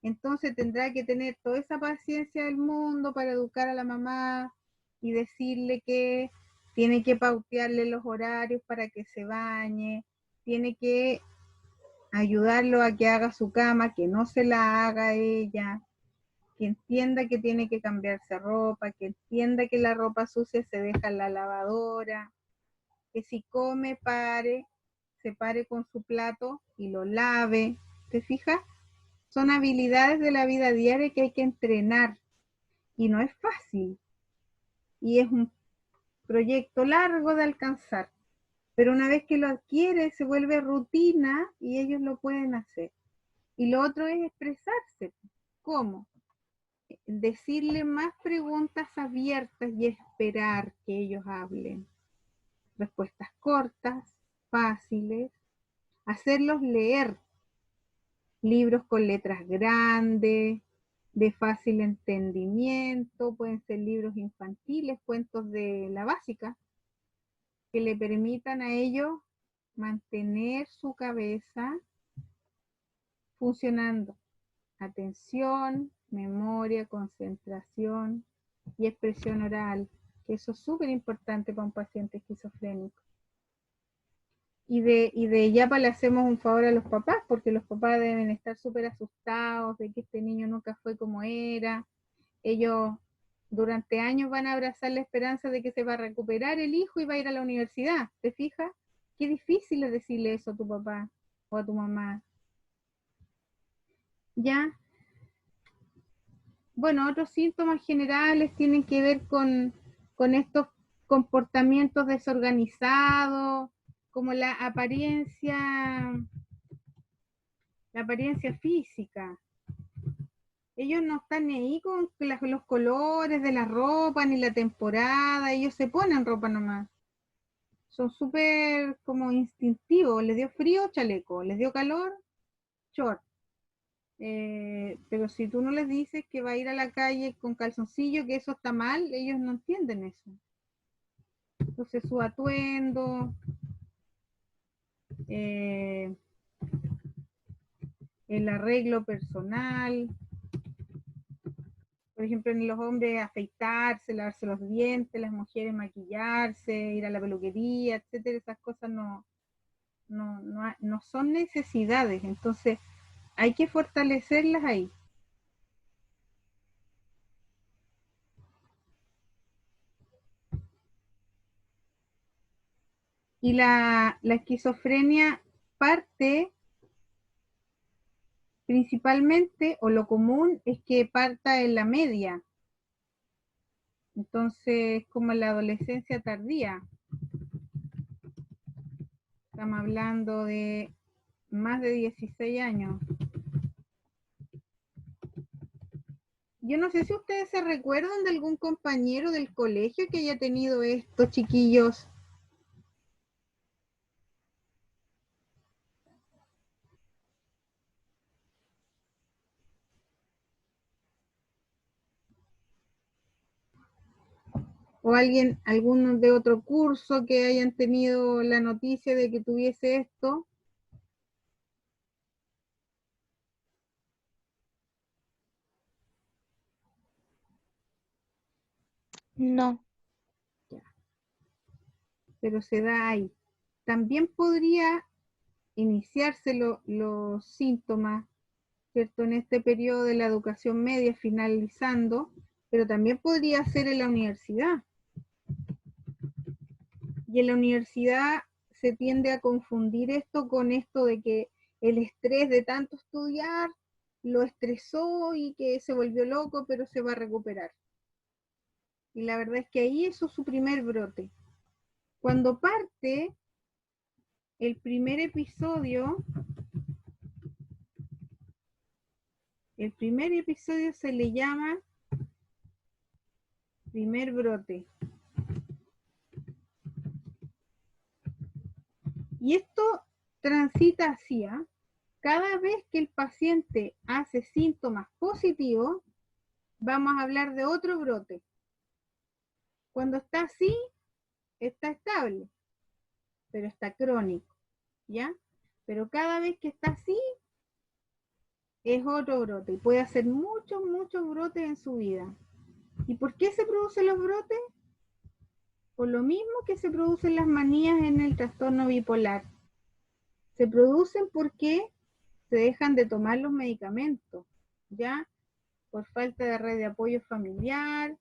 B: Entonces tendrá que tener toda esa paciencia del mundo para educar a la mamá y decirle que tiene que pautearle los horarios para que se bañe, tiene que ayudarlo a que haga su cama, que no se la haga ella, que entienda que tiene que cambiarse ropa, que entienda que la ropa sucia se deja en la lavadora, que si come se pare con su plato y lo lave. ¿Te fijas? Son habilidades de la vida diaria que hay que entrenar y no es fácil. Y es un proyecto largo de alcanzar. Pero una vez que lo adquiere, se vuelve rutina y ellos lo pueden hacer. Y lo otro es expresarse. ¿Cómo? Decirle más preguntas abiertas y esperar que ellos hablen. Respuestas cortas, fáciles. Hacerlos leer libros con letras grandes, de fácil entendimiento. Pueden ser libros infantiles, cuentos de la básica, que le permitan a ellos mantener su cabeza funcionando. Atención, memoria, concentración y expresión oral, que eso es súper importante para un paciente esquizofrénico. Y de Yapa le hacemos un favor a los papás, porque los papás deben estar súper asustados de que este niño nunca fue como era. Ellos durante años van a abrazar la esperanza de que se va a recuperar el hijo y va a ir a la universidad. ¿Te fijas? Qué difícil es decirle eso a tu papá o a tu mamá. ¿Ya? Bueno, otros síntomas generales tienen que ver con estos comportamientos desorganizados, como la apariencia física. Ellos no están ni ahí con los colores de la ropa, ni la temporada, ellos se ponen ropa nomás. Son súper como instintivos, les dio frío, chaleco, les dio calor, short. Pero si tú no les dices que va a ir a la calle con calzoncillo, que eso está mal, ellos no entienden eso. Entonces su atuendo, el arreglo personal, por ejemplo en los hombres afeitarse, lavarse los dientes, las mujeres maquillarse, ir a la peluquería, etcétera, esas cosas no son necesidades, entonces hay que fortalecerlas ahí. Y la esquizofrenia parte principalmente, o lo común, es que parta en la media. Entonces, como en la adolescencia tardía. Estamos hablando de más de 16 años. Yo no sé si ustedes se recuerdan de algún compañero del colegio que haya tenido estos chiquillos. O alguno de otro curso que hayan tenido la noticia de que tuviese esto.
E: No.
B: Pero se da ahí. También podría iniciarse los síntomas, ¿cierto? En este periodo de la educación media finalizando, pero también podría ser en la universidad. Y en la universidad se tiende a confundir esto con esto de que el estrés de tanto estudiar lo estresó y que se volvió loco, pero se va a recuperar. Y la verdad es que ahí eso es su primer brote. Cuando parte el primer episodio se le llama primer brote. Y esto transita así, ¿ah? Cada vez que el paciente hace síntomas positivos, vamos a hablar de otro brote. Cuando está así, está estable, pero está crónico, ¿ya? Pero cada vez que está así, es otro brote. Y puede hacer muchos, muchos brotes en su vida. ¿Y por qué se producen los brotes? Por lo mismo que se producen las manías en el trastorno bipolar. Se producen porque se dejan de tomar los medicamentos, ¿ya? Por falta de red de apoyo familiar,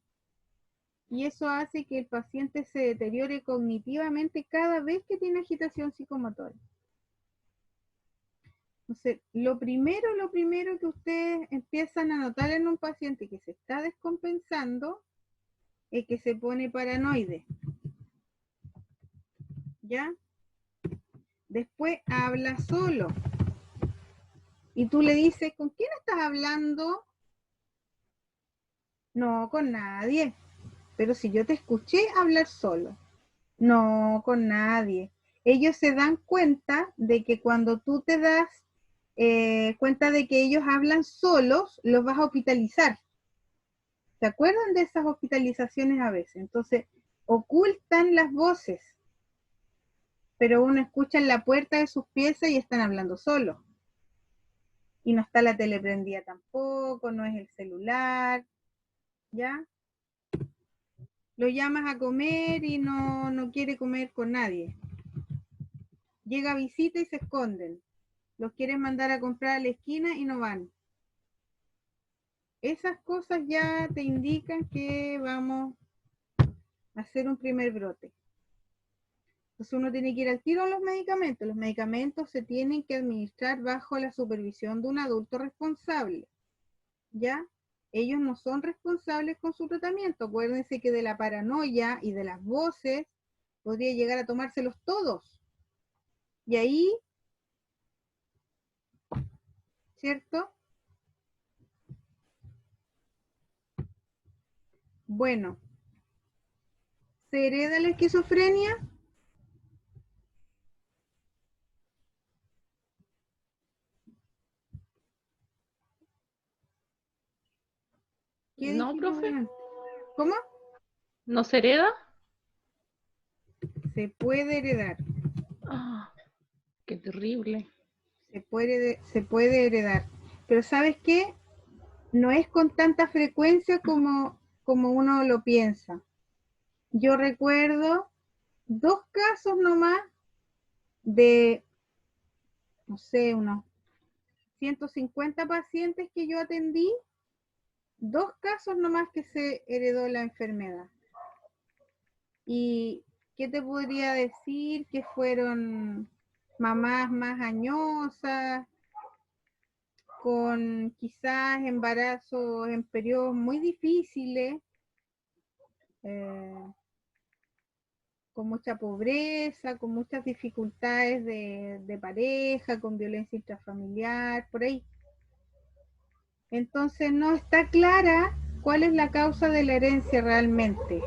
B: y eso hace que el paciente se deteriore cognitivamente cada vez que tiene agitación psicomotora. Entonces, lo primero que ustedes empiezan a notar en un paciente que se está descompensando es que se pone paranoide, ¿ya? Después habla solo. Y tú le dices, ¿con quién estás hablando? No, con nadie. Pero si yo te escuché hablar solo. No, con nadie. Ellos se dan cuenta de que cuando tú te das cuenta de que ellos hablan solos, los vas a hospitalizar. ¿Se acuerdan de esas hospitalizaciones a veces? Entonces, ocultan las voces, pero uno escucha en la puerta de sus piezas y están hablando solos. Y no está la tele prendida tampoco, no es el celular, ¿ya? Lo llamas a comer y no quiere comer con nadie. Llega a visita y se esconden. Los quieres mandar a comprar a la esquina y no van. Esas cosas ya te indican que vamos a hacer un primer brote. Entonces uno tiene que ir al tiro a los medicamentos. Los medicamentos se tienen que administrar bajo la supervisión de un adulto responsable, ¿ya? Ellos no son responsables con su tratamiento. Acuérdense que de la paranoia y de las voces podría llegar a tomárselos todos. Y ahí, ¿cierto? Bueno, ¿se hereda la esquizofrenia? ¿Qué
D: No,
B: dijimos
D: profe,
B: antes? ¿Cómo?
D: ¿no se hereda?
B: Se puede heredar.
D: Ah, qué terrible.
B: Se puede heredar. Pero ¿sabes qué? No es con tanta frecuencia como uno lo piensa. Yo recuerdo 2 casos nomás de, no sé, unos 150 pacientes que yo atendí, 2 casos nomás que se heredó la enfermedad. ¿Y qué te podría decir? Que fueron mamás más añosas, con quizás embarazos en periodos muy difíciles, con mucha pobreza, con muchas dificultades de pareja, con violencia intrafamiliar, por ahí. Entonces no está clara cuál es la causa de la herencia realmente.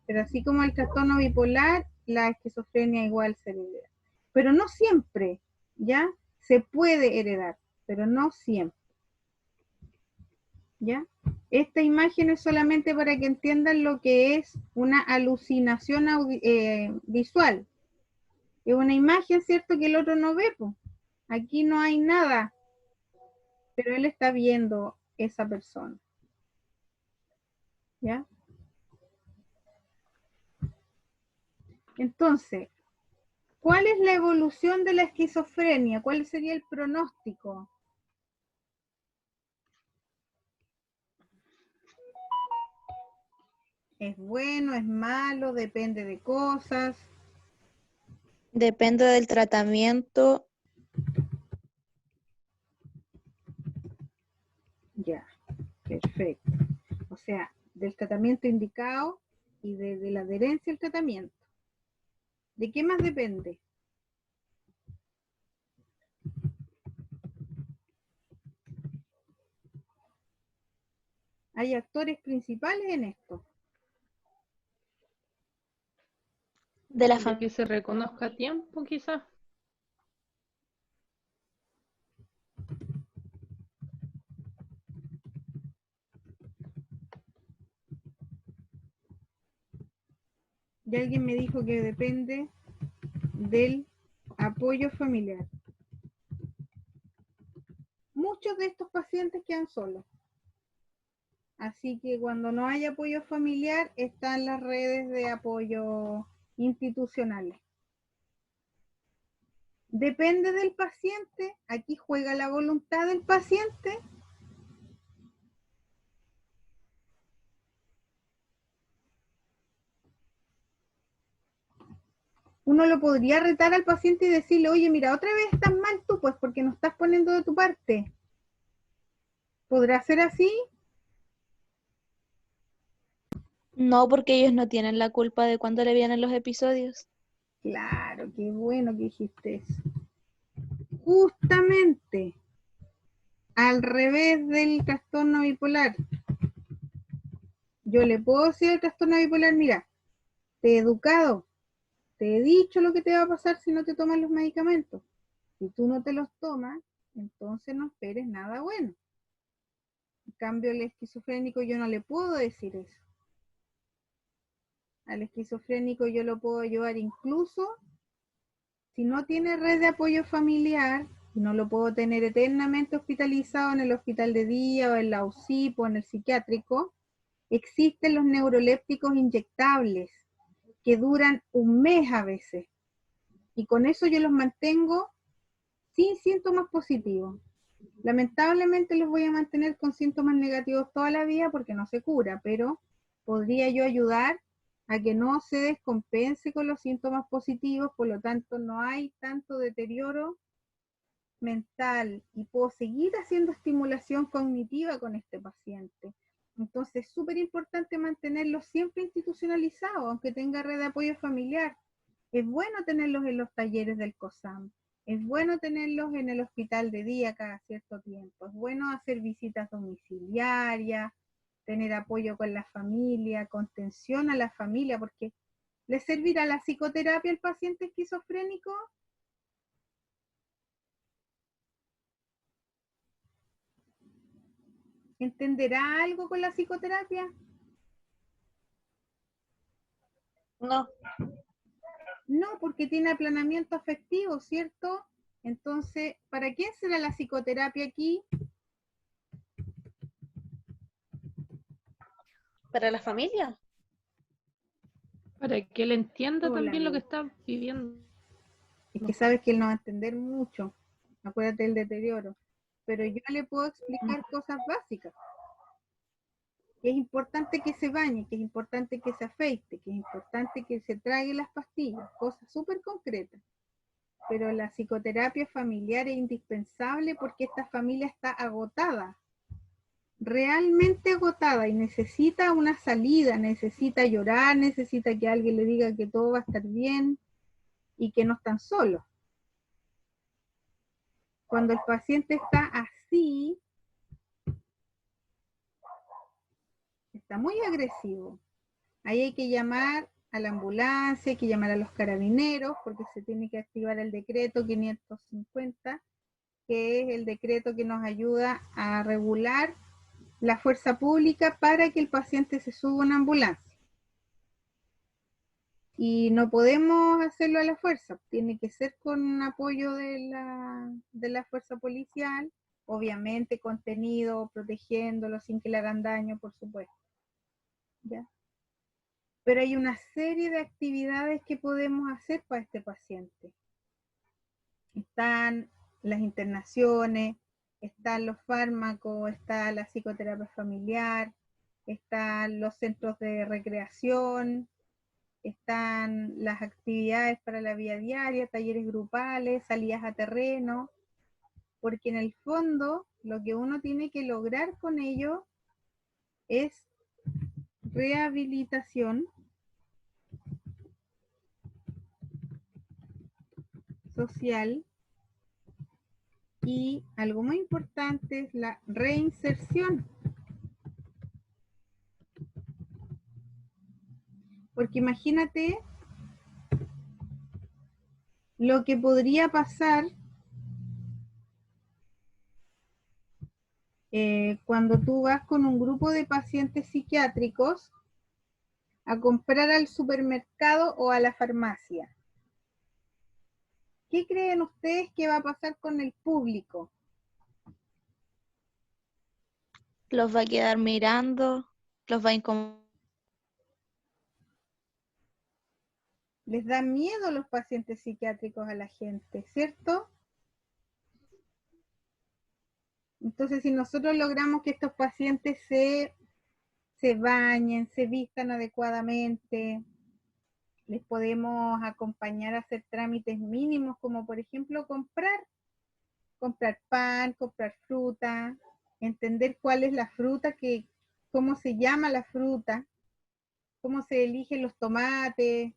B: Pero así como el trastorno bipolar, la esquizofrenia igual se hereda. Pero no siempre, ¿ya? Se puede heredar, pero no siempre. ¿Ya? Esta imagen es solamente para que entiendan lo que es una alucinación visual. Es una imagen, ¿cierto?, que el otro no ve, po. Aquí no hay nada, pero él está viendo esa persona. ¿Ya? Entonces, ¿cuál es la evolución de la esquizofrenia? ¿Cuál sería el pronóstico? ¿Es bueno, es malo, depende de cosas?
E: Depende del tratamiento.
B: Ya, perfecto. O sea, del tratamiento indicado y de la adherencia al tratamiento. ¿De qué más depende? Hay actores principales en esto.
E: De la
D: De
E: familia.
D: que se reconozca a tiempo, quizás.
B: Y alguien me dijo que depende del apoyo familiar. Muchos de estos pacientes quedan solos. Así que cuando no hay apoyo familiar, están las redes de apoyo institucionales. Depende del paciente, aquí juega la voluntad del paciente. Uno lo podría retar al paciente y decirle, oye, mira, otra vez estás mal tú, pues porque no estás poniendo de tu parte. ¿Podrá ser así?
E: No, porque ellos no tienen la culpa de cuando le vienen los episodios.
B: Claro, qué bueno que dijiste eso. Justamente, al revés del trastorno bipolar. Yo le puedo decir al trastorno bipolar, mira, te he educado, te he dicho lo que te va a pasar si no te tomas los medicamentos. Si tú no te los tomas, entonces no esperes nada bueno. En cambio, al esquizofrénico yo no le puedo decir eso. Al esquizofrénico yo lo puedo ayudar incluso si no tiene red de apoyo familiar, no lo puedo tener eternamente hospitalizado en el hospital de día o en la UCI o en el psiquiátrico. Existen los neurolépticos inyectables que duran un mes a veces. Y con eso yo los mantengo sin síntomas positivos. Lamentablemente los voy a mantener con síntomas negativos toda la vida porque no se cura, pero podría yo ayudar a que no se descompense con los síntomas positivos, por lo tanto no hay tanto deterioro mental y puedo seguir haciendo estimulación cognitiva con este paciente. Entonces es súper importante mantenerlos siempre institucionalizados, aunque tenga red de apoyo familiar. Es bueno tenerlos en los talleres del COSAM, es bueno tenerlos en el hospital de día cada cierto tiempo, es bueno hacer visitas domiciliarias, tener apoyo con la familia, contención a la familia, porque ¿le servirá la psicoterapia al paciente esquizofrénico? ¿Entenderá algo con la psicoterapia?
A: No,
B: No, porque tiene aplanamiento afectivo, ¿cierto? Entonces, ¿para quién será la psicoterapia aquí?
A: para la familia.
D: Para que él entienda
B: Hola,
D: también lo que
B: amigo.
D: está viviendo.
B: Es que sabes que él no va a entender mucho. Acuérdate del deterioro. Pero yo le puedo explicar cosas básicas. Que es importante que se bañe, que es importante que se afeite, que es importante que se trague las pastillas. Cosas súper concretas. Pero la psicoterapia familiar es indispensable porque esta familia está agotada. Realmente agotada y necesita una salida, necesita llorar, necesita que alguien le diga que todo va a estar bien y que no están solos. Cuando el paciente está así, está muy agresivo. Ahí hay que llamar a la ambulancia, hay que llamar a los carabineros, porque se tiene que activar el decreto 550, que es el decreto que nos ayuda a regular la fuerza pública para que el paciente se suba a una ambulancia. Y no podemos hacerlo a la fuerza, tiene que ser con apoyo de la fuerza policial, obviamente contenido, protegiéndolo sin que le hagan daño, por supuesto. ¿Ya? Pero hay una serie de actividades que podemos hacer para este paciente. Están las internaciones, están los fármacos, está la psicoterapia familiar, están los centros de recreación, están las actividades para la vida diaria, talleres grupales, salidas a terreno, porque en el fondo lo que uno tiene que lograr con ello es rehabilitación social y algo muy importante es la reinserción. Porque imagínate lo que podría pasar cuando tú vas con un grupo de pacientes psiquiátricos a comprar al supermercado o a la farmacia. ¿Qué creen ustedes que va a pasar con el público?
E: Los va a quedar mirando, los va a incomodar.
B: Les da miedo los pacientes psiquiátricos a la gente, ¿cierto? Entonces, si nosotros logramos que estos pacientes se bañen, se vistan adecuadamente, les podemos acompañar a hacer trámites mínimos, como por ejemplo comprar pan, comprar fruta, entender cuál es la fruta, cómo se llama la fruta, cómo se eligen los tomates,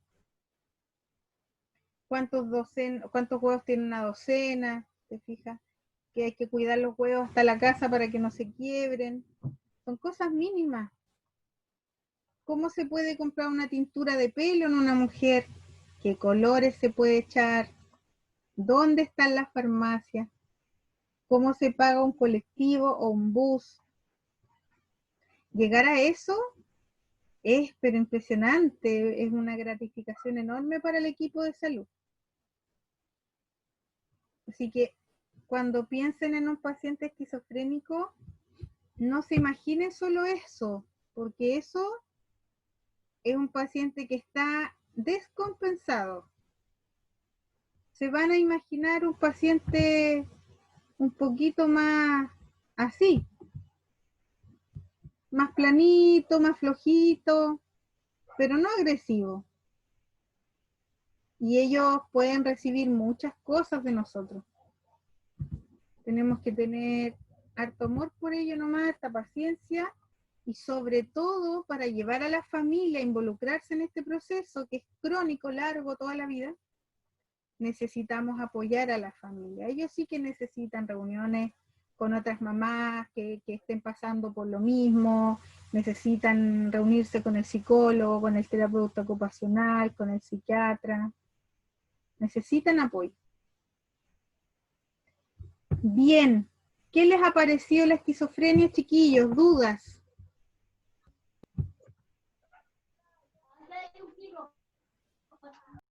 B: cuántos huevos tiene una docena, ¿te fijas? Que hay que cuidar los huevos hasta la casa para que no se quiebren. Son cosas mínimas. ¿Cómo se puede comprar una tintura de pelo en una mujer? ¿Qué colores se puede echar? ¿Dónde están las farmacias? ¿Cómo se paga un colectivo o un bus? Llegar a eso es pero impresionante, es una gratificación enorme para el equipo de salud. Así que cuando piensen en un paciente esquizofrénico, no se imaginen solo eso, porque eso es un paciente que está descompensado. Se van a imaginar un paciente un poquito más así, más planito, más flojito, pero no agresivo. Y ellos pueden recibir muchas cosas de nosotros. Tenemos que tener harto amor por ello nomás, harta paciencia, y sobre todo para llevar a la familia a involucrarse en este proceso que es crónico, largo, toda la vida, necesitamos apoyar a la familia. Ellos sí que necesitan reuniones con otras mamás que estén pasando por lo mismo, necesitan reunirse con el psicólogo, con el terapeuta ocupacional, con el psiquiatra, necesitan apoyo. Bien, ¿qué les ha parecido la esquizofrenia, chiquillos? ¿Dudas?